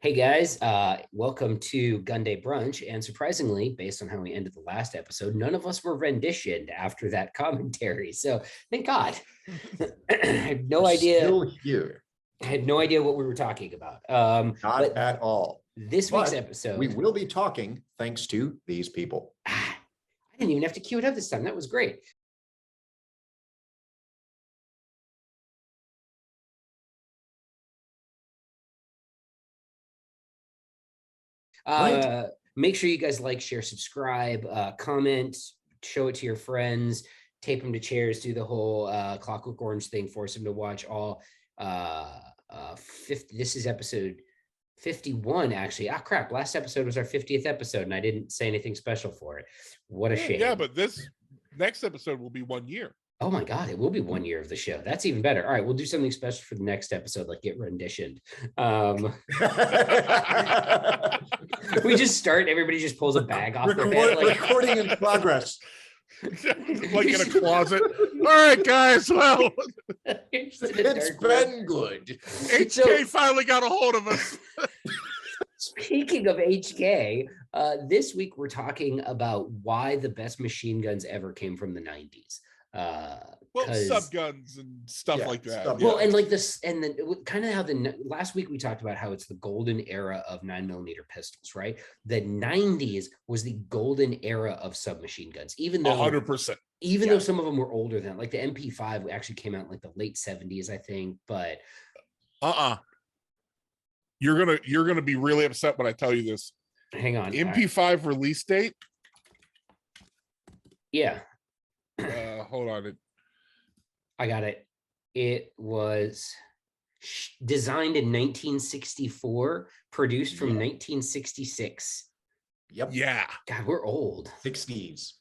Hey guys, welcome to Gunday Brunch. And surprisingly, based on how we ended the last episode, none of us were renditioned after that commentary. So thank God. I had no We're idea. Still here. I had no idea what we were talking about. Not at all. This week's But episode, we will be talking thanks to these people. I didn't even have to cue it up this time. That was great. Right. Make sure you guys like, share, subscribe, comment, show it to your friends, tape them to chairs, do the whole Clockwork Orange thing, force them to watch all 50. This is episode 51, actually. Ah, crap. Last episode was our 50th episode, and I didn't say anything special for it. What a shame. Yeah, but this next episode will be 1 year. Oh my God, it will be 1 year of the show. That's even better. All right, we'll do something special for the next episode, like get renditioned. We just start, everybody just pulls a bag off their head. Like, recording in progress. Like in a closet. All right, guys. Well, It's been good. HK finally got a hold of us. Speaking of HK, this week we're talking about why the best machine guns ever came from the 90s. Well, subguns and stuff like that. Well, and like this, and then kind of how last week we talked about how it's the golden era of 9mm pistols, right? The 90s was the golden era of submachine guns, even though 100%. Even though some of them were older than, like the MP5 actually came out in like the late 70s, I think. But you're gonna be really upset when I tell you this. Hang on. MP5 release date. Yeah. Hold on. I got it. It was designed in 1964, produced from 1966. Yep. Yeah. God, we're old. 60s.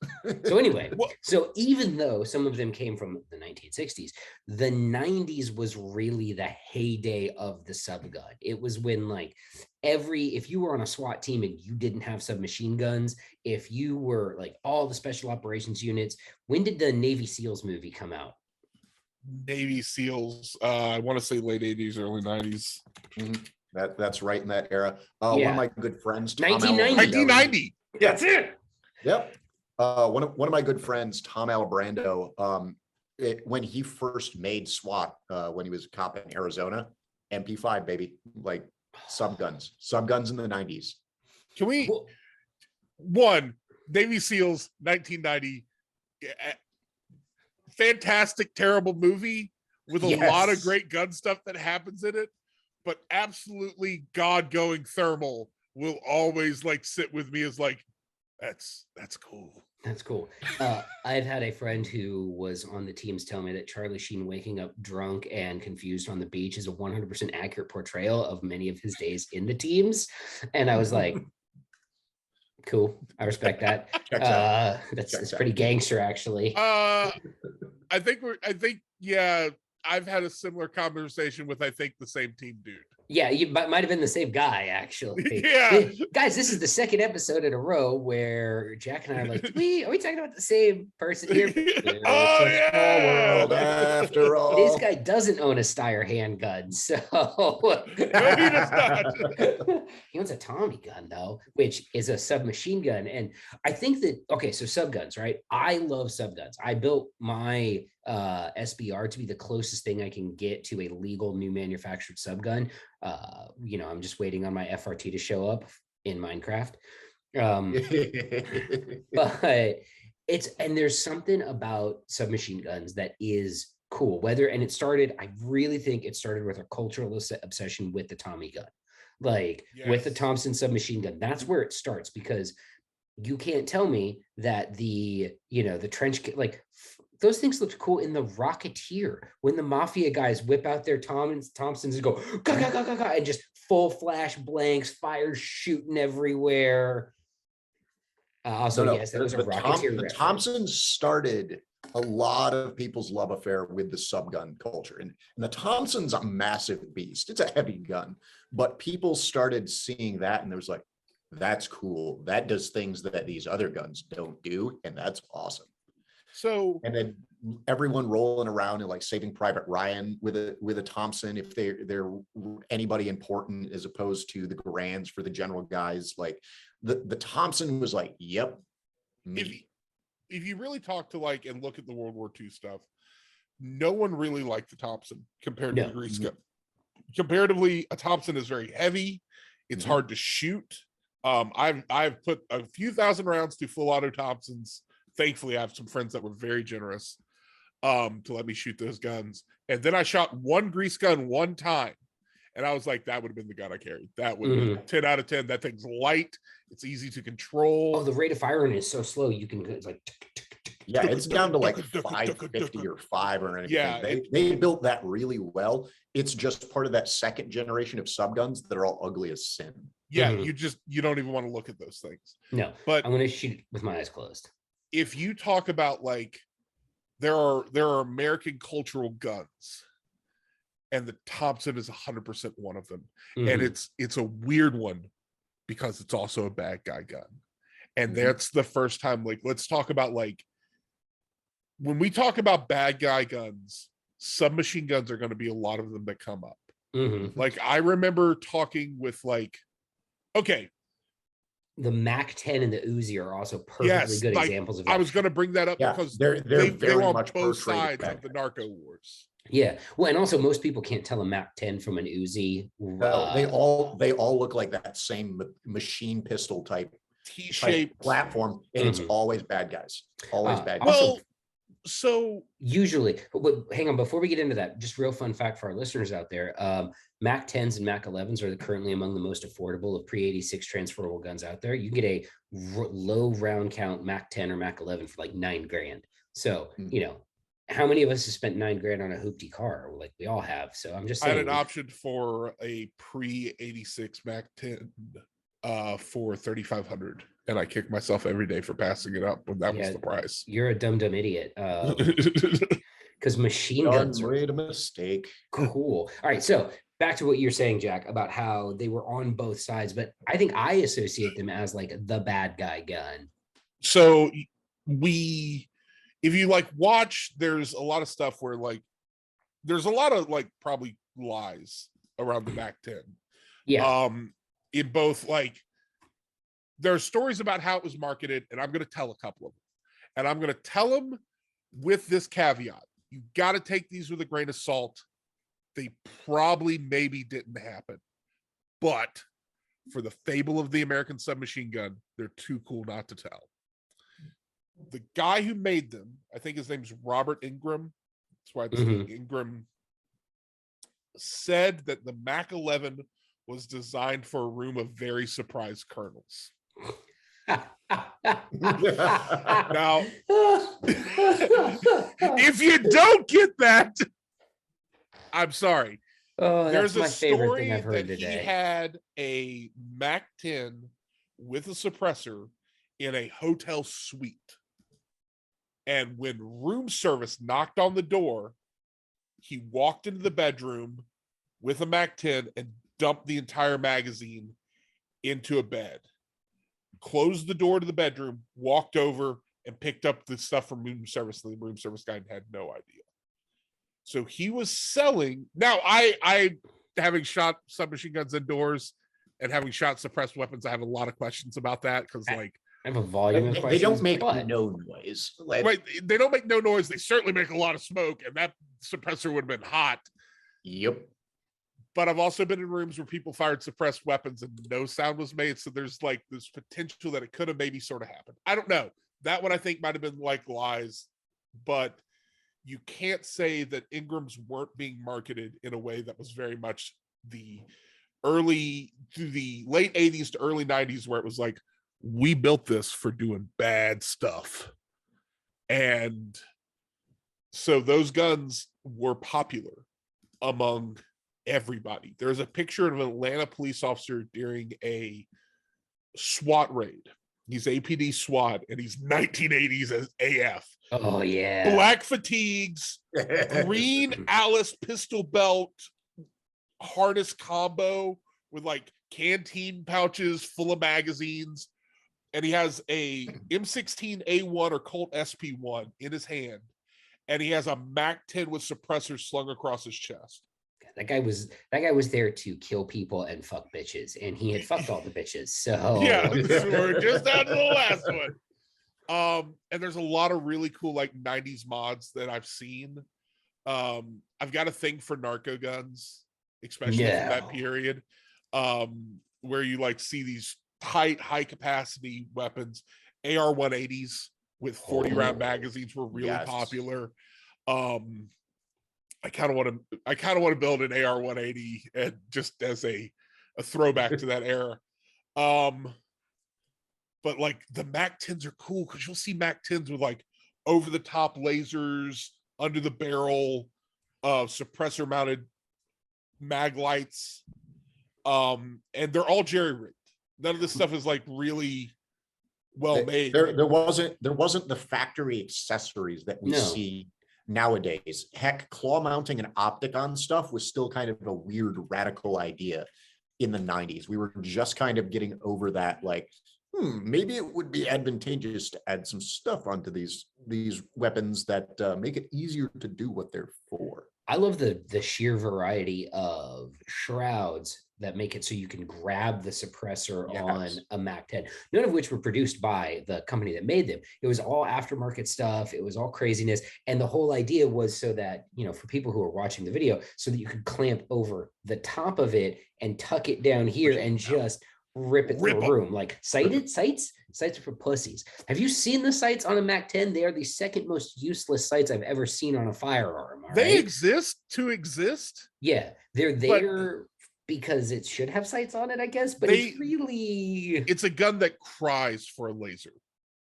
So anyway, so even though some of them came from the 1960s, the 90s was really the heyday of the subgun. It was when like if you were on a SWAT team and you didn't have submachine guns, if you were like all the special operations units. When did the Navy SEALs movie come out? Navy SEALs, I want to say late 80s, early 90s. Mm-hmm. That's right in that era. One of my good friends, 1990. That's it. Yep. One of my good friends, Tom Alibrando, when he first made SWAT, when he was a cop in Arizona, MP5 baby, like subguns in the 90s. Can we? Navy SEALs, 1990. Fantastic, terrible movie with a lot of great gun stuff that happens in it. But absolutely God-going thermal will always like sit with me as like, that's cool. That's cool. I've had a friend who was on the teams tell me that Charlie Sheen waking up drunk and confused on the beach is a 100% accurate portrayal of many of his days in the teams. And I was like, cool. I respect that. That's pretty gangster, actually. I think I've had a similar conversation with, I think, the same team dude. Yeah, you might have been the same guy, actually. Yeah. Guys, this is the second episode in a row where Jack and I are like, are we talking about the same person here? Oh, yeah. World after all. This guy doesn't own a Steyr handgun, so... No, he does not. He owns a Tommy gun, though, which is a submachine gun. And I think that, okay, so subguns, right? I love subguns. I built my SBR to be the closest thing I can get to a legal new manufactured subgun. I'm just waiting on my FRT to show up in Minecraft. But there's something about submachine guns that is cool. I really think it started with a cultural obsession with the Tommy gun, with the Thompson submachine gun. That's where it starts, because you can't tell me that the trench, those things looked cool in The Rocketeer when the mafia guys whip out their Thompsons and go ga, ga, ga, ga, ga, and just full flash blanks, fire shooting everywhere. Yes, that was a Rocketeer. The Thompsons started a lot of people's love affair with the subgun culture, and the Thompson's a massive beast. It's a heavy gun, but people started seeing that and there was like, that's cool. That does things that these other guns don't do, and that's awesome. So and then everyone rolling around and like Saving Private Ryan with a Thompson if they're anybody important, as opposed to the Grands for the general guys. Like the Thompson was like, yep, me. If you really talk to like and look at the World War II stuff, no one really liked the Thompson compared to the grease gun. Comparatively, a Thompson is very heavy. It's hard to shoot. I've put a few thousand rounds to full auto Thompsons. Thankfully, I have some friends that were very generous to let me shoot those guns. And then I shot one grease gun one time, and I was like, that would have been the gun I carried. That would be 10 out of 10. That thing's light. It's easy to control. Oh, the rate of firing is so slow. You can, it's like, yeah, it's down to like 550 or 5 or anything. Yeah, they built that really well. It's just part of that second generation of subguns that are all ugly as sin. Yeah, you don't even want to look at those things. No, but I'm going to shoot with my eyes closed. If you talk about like, there are American cultural guns, and the Thompson is 100% one of them. And it's a weird one because it's also a bad guy gun. And that's the first time, like, let's talk about like, when we talk about bad guy guns, submachine guns are going to be a lot of them that come up. Like, I remember talking with like, okay, the Mac 10 and the Uzi are also perfectly good examples of that. I was going to bring that up because they're very on much both sides of the narco wars. Yeah, well, and also most people can't tell a Mac 10 from an Uzi. They all look like that same machine pistol type T-shaped platform, and it's always bad guys. Always bad guys. Well, so usually, but hang on, before we get into that, just real fun fact for our listeners out there. Mac 10s and Mac 11s are currently among the most affordable of pre-86 transferable guns out there. You can get a low round count Mac 10 or Mac 11 for like $9,000. So, you know, how many of us have spent $9,000 on a hoopty car? Like, we all have. So I'm just saying. I had an option for a pre-86 Mac 10 for $3,500, and I kick myself every day for passing it up when that was the price. You're a dumb idiot. Because machine guns made a mistake. Cool. All right, so back to what you're saying, Jack, about how they were on both sides, but I think I associate them as like the bad guy gun. So if you like watch, there's a lot of stuff where like there's a lot of like probably lies around the Mac 10. Yeah. In both, like, there are stories about how it was marketed, and I'm going to tell a couple of them, and I'm going to tell them with this caveat: you got to take these with a grain of salt. They probably maybe didn't happen, but for the fable of the American submachine gun, they're too cool not to tell. The guy who made them, I think his name's Robert Ingram. That's why it's Ingram. Said that the Mac 11 was designed for a room of very surprised colonels. Now, if you don't get that, I'm sorry. Oh, there's a story I've heard that today. He had a Mac 10 with a suppressor in a hotel suite. And when room service knocked on the door, he walked into the bedroom with a Mac 10 and dumped the entire magazine into a bed, closed the door to the bedroom, walked over and picked up the stuff from room service. The room service guy had no idea. So he was selling. Now, I having shot submachine guns indoors and having shot suppressed weapons, I have a lot of questions about that because, like, I have a volume of questions. They don't make no noise. Right, they don't make no noise. They certainly make a lot of smoke, and that suppressor would have been hot. Yep. But I've also been in rooms where people fired suppressed weapons and no sound was made. So there's like this potential that it could have maybe sort of happened. I don't know. That one I think might have been like lies, but you can't say that Ingrams weren't being marketed in a way that was very much the early to the late 80s to early 90s, where it was like, we built this for doing bad stuff. And so those guns were popular among everybody. There's a picture of an Atlanta police officer during a SWAT raid. He's APD SWAT, and he's 1980s as AF. Oh, yeah. Black fatigues, green Alice pistol belt, harness combo with like canteen pouches full of magazines, and he has a M16A1 or Colt SP1 in his hand, and he has a MAC-10 with suppressors slung across his chest. That guy was there to kill people and fuck bitches, and he had fucked all the bitches. So yeah, so we're just down to the last one. And there's a lot of really cool like 90s mods that I've seen. I've got a thing for narco guns, especially from that period, where you like see these tight, high capacity weapons. AR-180s with 40 round magazines were really popular. I kind of want to build an AR-180 and just as a throwback to that era. But like the MAC-10s are cool because you'll see MAC-10s with like over the top lasers, under the barrel, suppressor mounted mag lights, and they're all jerry rigged. None of this stuff is like really well made. There wasn't the factory accessories that we see nowadays. Heck, claw mounting an optic on stuff was still kind of a weird radical idea in the 90s. We were just kind of getting over that, like, maybe it would be advantageous to add some stuff onto these weapons that make it easier to do what they're for. I love the sheer variety of shrouds that make it so you can grab the suppressor on a MAC-10, none of which were produced by the company that made them. It was all aftermarket stuff. It was all craziness. And the whole idea was so that, for people who are watching the video, so that you could clamp over the top of it and tuck it down here and just rip it through a room. Like sights are for pussies. Have you seen the sights on a MAC-10? They are the second most useless sights I've ever seen on a firearm. They exist to exist. Yeah, they're there because it should have sights on it, I guess. But it's a gun that cries for a laser.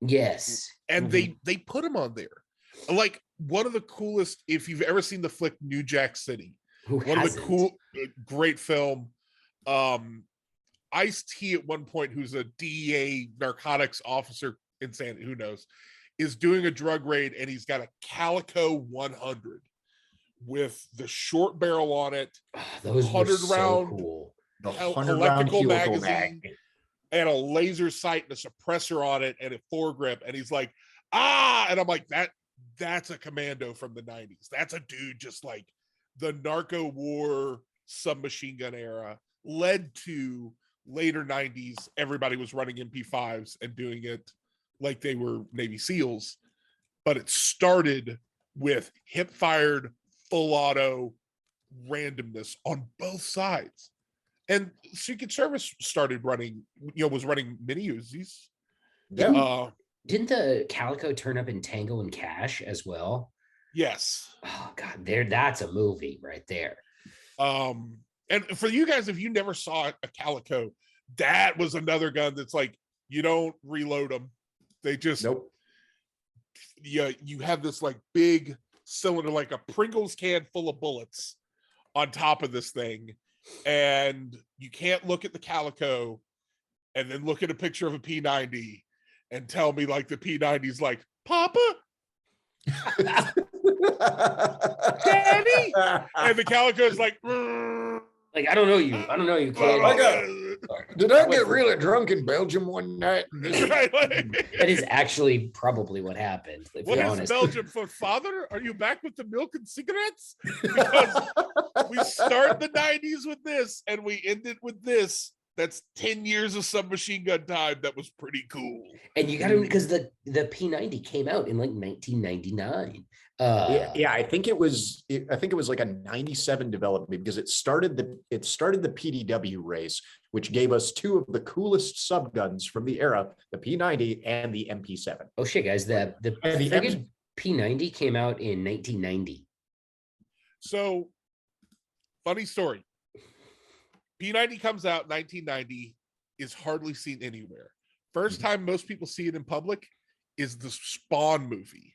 Yes, and they put them on there. Like one of the coolest, if you've ever seen the flick New Jack City, great film. Ice-T at one point, who's a DEA narcotics officer in who knows, is doing a drug raid, and he's got a Calico 100 with the short barrel on it, those 100 round, so cool. Electrical magazine, and a laser sight and a suppressor on it, and a foregrip. And he's like, and I'm like, that's a commando from the 90s. That's a dude just like the narco war submachine gun era led to later 90s. Everybody was running MP5s and doing it like they were Navy SEALs, but it started with hip fired, full auto randomness on both sides. And Secret Service started running, was running mini Uzis. Didn't the Calico turn up in Tango and Cash as well? Yes. Oh God, that's a movie right there. And for you guys, if you never saw a Calico, that was another gun that's like, you don't reload them. They just, you have this like big cylinder, like a Pringles can full of bullets on top of this thing. And you can't look at the Calico and then look at a picture of a P90 and tell me like the P90's like, Papa? Daddy? And the Calico's like, like, I don't know you, kid. Did I get really drunk in Belgium one night? That is actually probably what happened. What is Belgium for, father? Are you back with the milk and cigarettes? Because we start the 90s with this and we end it with this. That's 10 years of submachine gun time. That was pretty cool. And you got to, because the P90 came out in like 1999. I think it was like a 97 development, because it started the PDW race, which gave us two of the coolest subguns from the era, the P90 and the MP7. Oh shit, guys, the P90 came out in 1990. So, funny story. P90 comes out 1990, is hardly seen anywhere. First time most people see it in public is the Spawn movie.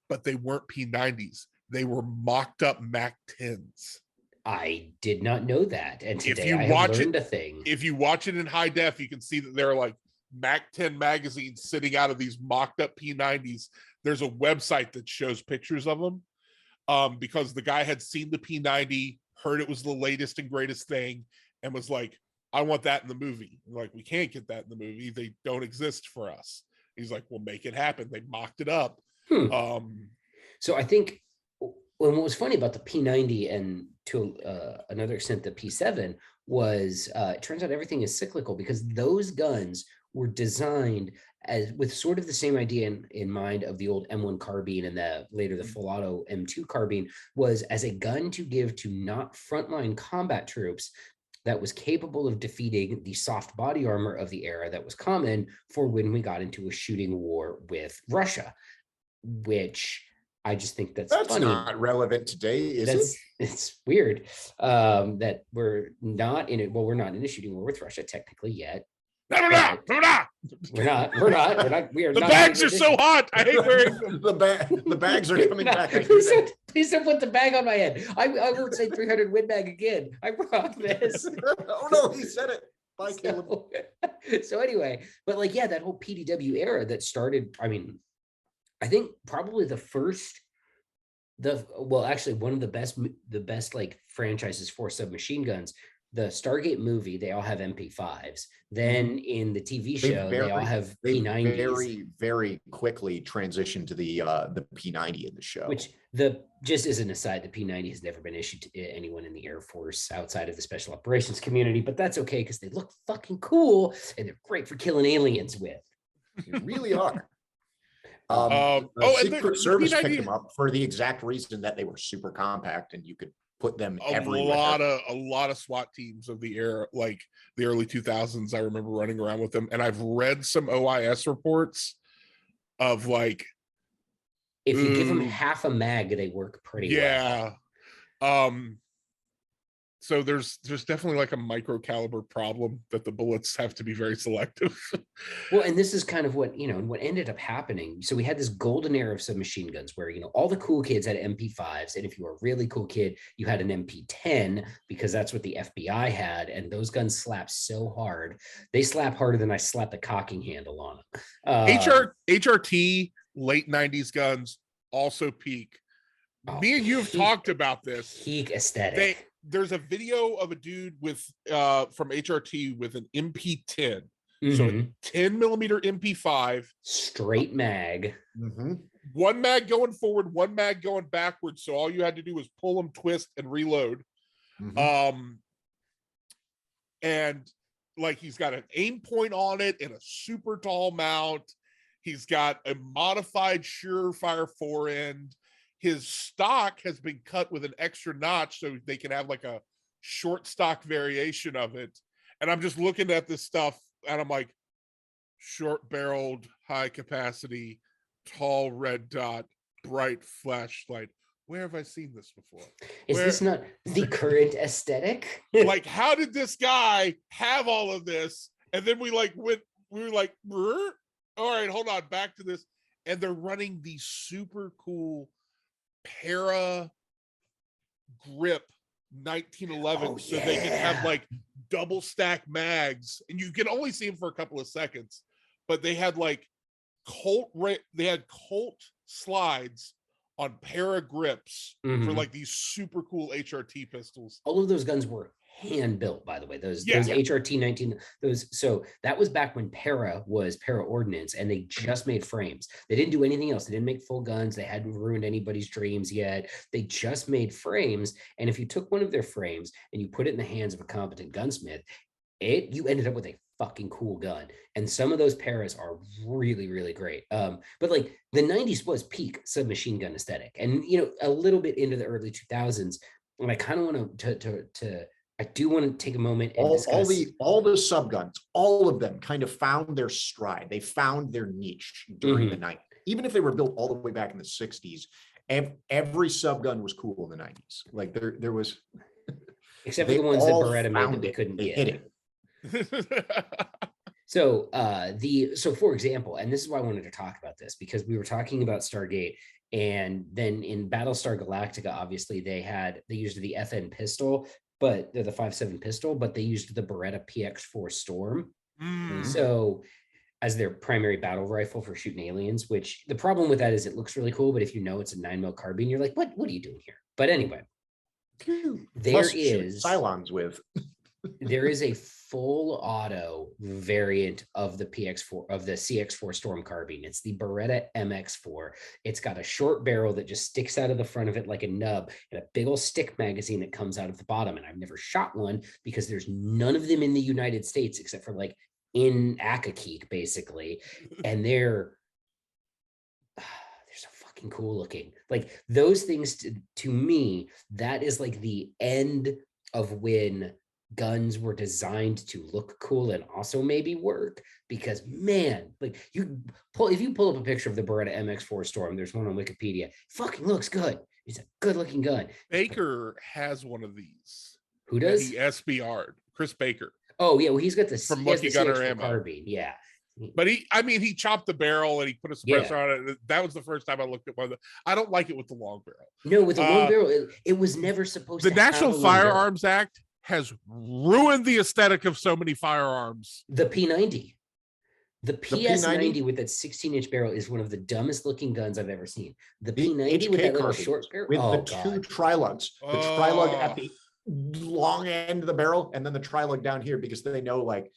But they weren't P90s. They were mocked up MAC-10s. I did not know that. And today I have learned a thing. If you watch it in high def, you can see that there are like MAC-10 magazines sitting out of these mocked up P90s. There's a website that shows pictures of them because the guy had seen the P90, heard it was the latest and greatest thing, and was like, I want that in the movie. Like, we can't get that in the movie. They don't exist for us. He's like, well, make it happen. They mocked it up. So I think what was funny about the P90 and to another extent the P7 was it turns out everything is cyclical, because those guns were designed as with sort of the same idea in mind of the old M1 carbine and the later the full auto M2 carbine, was as a gun to give to not frontline combat troops that was capable of defeating the soft body armor of the era that was common for when we got into a shooting war with Russia, which I just think that's funny. Not relevant today, is it? It's weird that we're not in it. Well, we're not in a shooting war with Russia technically yet. No, we're not. We are the not. bags are so hot. I hate wearing them. The bags are coming back. Please don't put the bag on my head. I won't say 300 windbag again. I promise. Oh no, he said it. Bye, Caleb. So anyway, but like, yeah, that whole PDW era that started, I mean, I think probably actually one of the best like franchises for submachine guns, the Stargate movie, they all have MP5s. Then in the TV show, they all have P90s. Very, very quickly transitioned to the P90 in the show. Which just as an aside, the P90 has never been issued to anyone in the Air Force outside of the special operations community, but that's okay because they look fucking cool and they're great for killing aliens with. They really are. Secret Service picked them up for the exact reason that they were super compact and you could put them everywhere. A lot of SWAT teams of the era, like the early 2000s, I remember running around with them, and I've read some OIS reports of like, if you give them half a mag, they work pretty well. So there's definitely like a micro caliber problem that the bullets have to be very selective. Well, and this is kind of what ended up happening. So we had this golden era of submachine guns where, all the cool kids had MP5s. And if you were a really cool kid, you had an MP10 because that's what the FBI had. And those guns slap so hard. They slap harder than I slap the cocking handle on them. HRT, late 90s guns also peak. Me and you have talked about this. Peak aesthetic. There's a video of a dude with from HRT with an MP10, so a 10 millimeter MP5, straight mag, one mag going forward, one mag going backwards. So all you had to do was pull them, twist, and reload. And like he's got an aim point on it and a super tall mount. He's got a modified Surefire forend. His stock has been cut with an extra notch so they can have like a short stock variation of it. And I'm just looking at this stuff and I'm like, short barreled, high capacity, tall red dot, bright flashlight. Where have I seen this before? Is this not the current aesthetic? Like, how did this guy have all of this? And then we were like, all right, hold on, back to this. And they're running these super cool para grip 1911 so they can have like double stack mags, and you can only see them for a couple of seconds, but they had like Colt slides on para grips for like these super cool HRT pistols. All of those guns were hand built, by the way. Those HRT 19, so that was back when para was para ordnance, and they just made frames. They didn't do anything else. They didn't make full guns. They hadn't ruined anybody's dreams yet. They just made frames. And if you took one of their frames and you put it in the hands of a competent gunsmith, you ended up with a fucking cool gun. And some of those paras are really, really great. But like the 90s was peak submachine gun aesthetic, and a little bit into the early 2000s. And I kind of want to I do want to take a moment and discuss all the subguns, all of them kind of found their stride. They found their niche during the 90s. Even if they were built all the way back in the 60s, every subgun was cool in the 90s. Like there was, except for the ones that Beretta made that we couldn't get. So for example, and this is why I wanted to talk about this, because we were talking about Stargate, and then in Battlestar Galactica, obviously they used the FN pistol, but they're the 5.7 pistol, but they used the Beretta PX4 Storm. So as their primary battle rifle for shooting aliens, which the problem with that is it looks really cool, but if it's a 9mm carbine, you're like, what are you doing here? But anyway, there is Cylons with. There is a full auto variant of the PX4 of the CX4 Storm carbine. It's the Beretta MX4. It's got a short barrel that just sticks out of the front of it like a nub, and a big old stick magazine that comes out of the bottom. And I've never shot one because there's none of them in the United States except for like in Akakeek, basically. And they're so fucking cool looking. Like those things to me, that is like the end of when guns were designed to look cool and also maybe work, because man, like if you pull up a picture of the Beretta MX4 Storm, there's one on Wikipedia, fucking looks good. It's a good looking gun. Baker has one of these. Who does? He SBR'd. Chris Baker. Oh yeah, well he's got this from Lucky Gunner ammo carbine. Yeah. But he chopped the barrel and he put a suppressor on it. That was the first time I looked at one. I don't like it with the long barrel. No, with the long barrel, it was never supposed to. The National Firearms Act has ruined the aesthetic of so many firearms. The P90. The PS90 with that 16-inch barrel is one of the dumbest looking guns I've ever seen. The P90 with that little short barrel. With two tri-lugs. The tri-lug at the long end of the barrel and then the tri-lug down here, because they know like,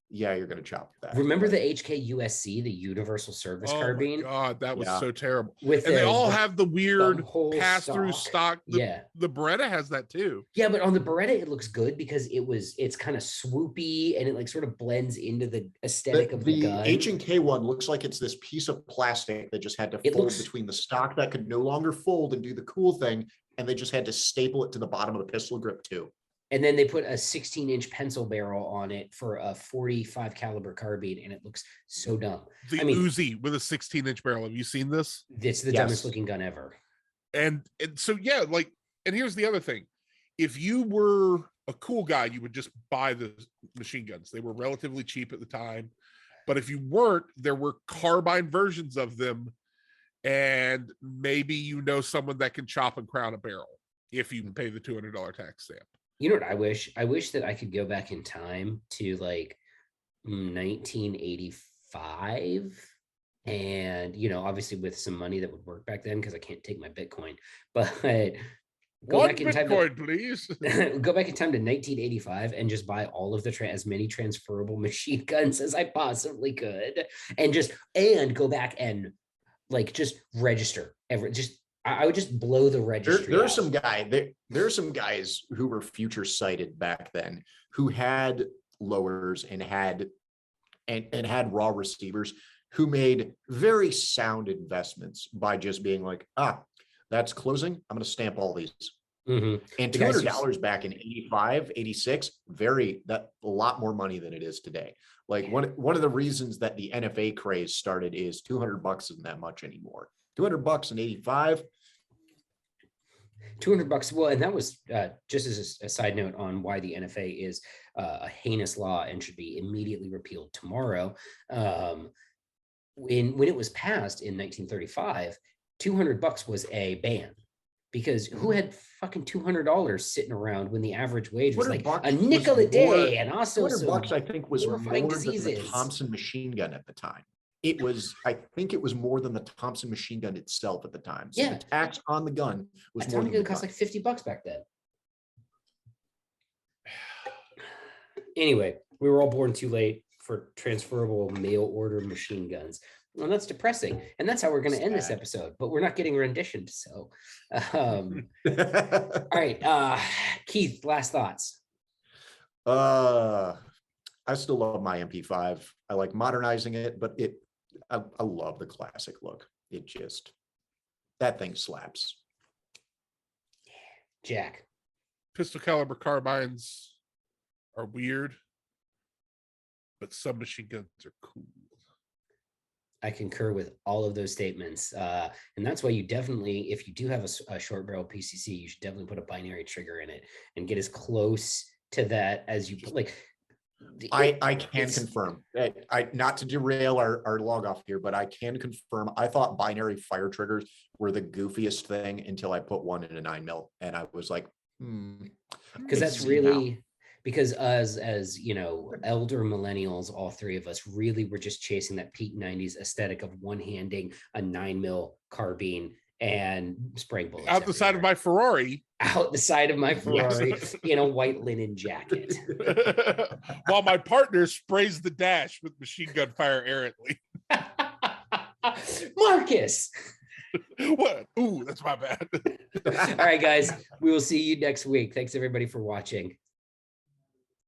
yeah, you're going to chop that. Remember the HK-USC, the Universal Service Carbine? Oh my God, that was so terrible. And they all have the weird pass-through stock. Yeah. The Beretta has that too. Yeah, but on the Beretta, it looks good because it's kind of swoopy and it like sort of blends into the aesthetic of the gun. The H&K one looks like it's this piece of plastic that just had to fold between the stock that could no longer fold and do the cool thing, and they just had to staple it to the bottom of the pistol grip too. And then they put a 16-inch pencil barrel on it for a 45 caliber carbine, and it looks so dumb. The Uzi with a 16-inch barrel. Have you seen this? It's the dumbest looking gun ever. And so yeah, like, and here's the other thing: if you were a cool guy, you would just buy the machine guns. They were relatively cheap at the time, but if you weren't, there were carbine versions of them, and maybe you know someone that can chop and crown a barrel if you pay the $200 tax stamp. You know what I wish? I wish that I could go back in time to like 1985, and obviously with some money that would work back then because I can't take my Bitcoin. But go back in time, please. Go back in time to 1985 and just buy all of as many transferable machine guns as I possibly could, and go back and like just register I would just blow the registry. There are some guys who were future sighted back then who had lowers and had raw receivers who made very sound investments by just being like, that's closing. I'm going to stamp all these. Mm-hmm. And $200 back in 85, 86, a lot more money than it is today. Like one of the reasons that the NFA craze started is $200 isn't that much anymore. $200 in 85. $200. Well, and that was just as a side note on why the NFA is a heinous law and should be immediately repealed tomorrow. When it was passed in 1935, $200 was a ban, because who had fucking $200 sitting around when the average wage was like a nickel a day, and also $200 I think was more than the Thompson machine gun at the time. I think it was more than the Thompson machine gun itself at the time. So the tax on the gun was more than the gun. Cost like $50 back then. Anyway, we were all born too late for transferable mail order machine guns. Well, that's depressing. And that's how we're going to end this episode, but we're not getting renditioned. So, all right. Keith, last thoughts. I still love my MP5. I like modernizing it, but I love the classic look. That thing slaps. Jack. Pistol caliber carbines are weird, but submachine guns are cool. I concur with all of those statements. And that's why you definitely, if you do have a short barrel PCC, you should definitely put a binary trigger in it and get as close to that as you like. I can confirm. Not to derail our log off here, but I can confirm. I thought binary fire triggers were the goofiest thing until I put one in a 9mm, and I was like, because that's really because as elder millennials, all three of us really were just chasing that P90s aesthetic of one-handing a 9mm carbine and spraying bullets out the side of everywhere. my Ferrari. Out the side of my Ferrari in a white linen jacket. While my partner sprays the dash with machine gun fire errantly. Marcus. What? Ooh, that's my bad. All right, guys. We will see you next week. Thanks everybody for watching.